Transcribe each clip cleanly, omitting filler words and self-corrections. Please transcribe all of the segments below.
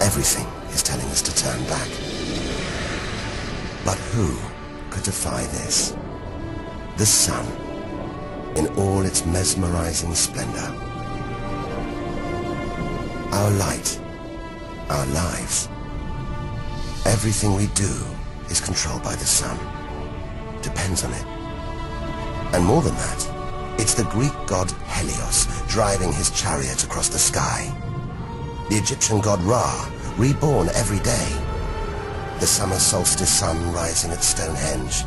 Everything is telling us to turn back. But who could defy this? The sun, in all its mesmerizing splendor. Our light, our lives, everything we do is controlled by the sun, depends on it. And more than that, it's the Greek god Helios driving his chariot across the sky. The Egyptian god Ra, reborn every day. The summer solstice sun rising at Stonehenge.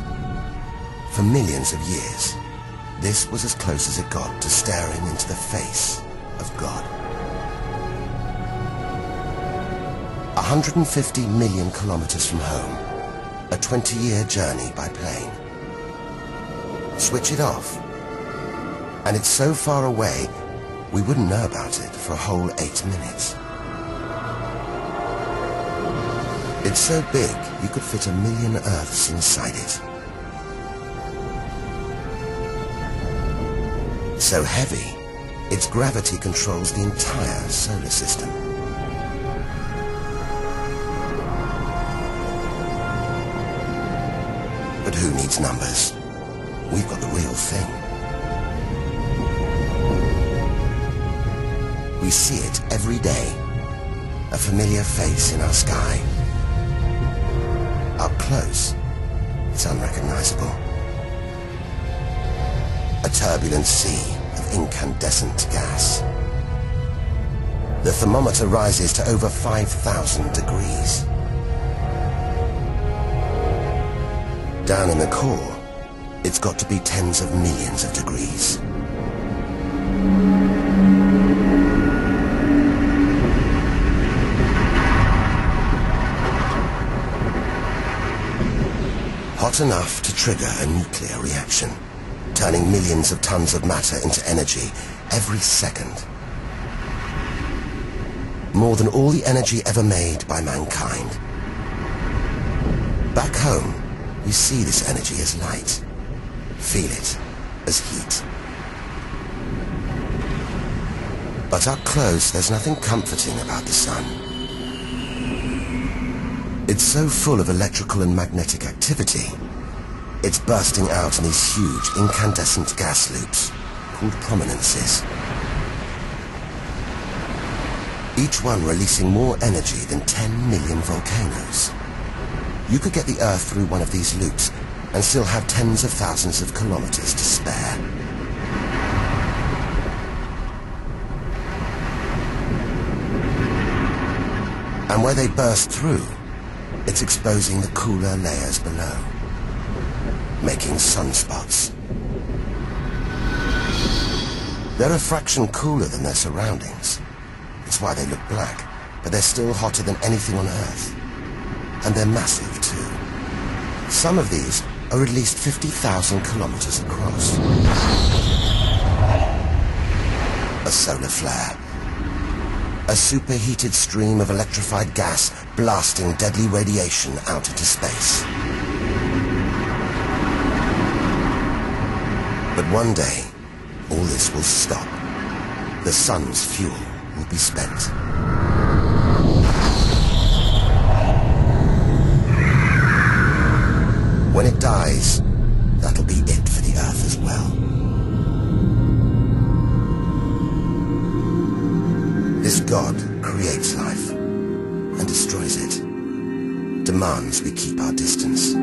For millions of years, this was as close as it got to staring into the face of God. 150 million kilometers from home, a 20-year journey by plane. Switch it off, and it's so far away, we wouldn't know about it for a whole 8 minutes. It's so big, you could fit 1 million Earths inside it. So heavy, its gravity controls the entire solar system. But who needs numbers? We've got the real thing. We see it every day, a familiar face in our sky. Up close, it's unrecognizable. A turbulent sea of incandescent gas. The thermometer rises to over 5,000 degrees. Down in the core, it's got to be tens of millions of degrees. Hot enough to trigger a nuclear reaction, turning millions of tons of matter into energy every second. More than all the energy ever made by mankind. Back home, we see this energy as light, feel it as heat. But up close, there's nothing comforting about the sun. It's so full of electrical and magnetic activity. It's bursting out in these huge incandescent gas loops, called prominences. Each one releasing more energy than 10 million volcanoes. You could get the Earth through one of these loops and still have tens of thousands of kilometers to spare. And where they burst through, it's exposing the cooler layers below, making sunspots. They're a fraction cooler than their surroundings. It's why they look black, but they're still hotter than anything on Earth. And they're massive too. Some of these are at least 50,000 kilometers across. A solar flare. A superheated stream of electrified gas blasting deadly radiation out into space. But one day, all this will stop. The sun's fuel will be spent. When it dies, that'll be it for the Earth as well. This God creates life and destroys it, demands we keep our distance.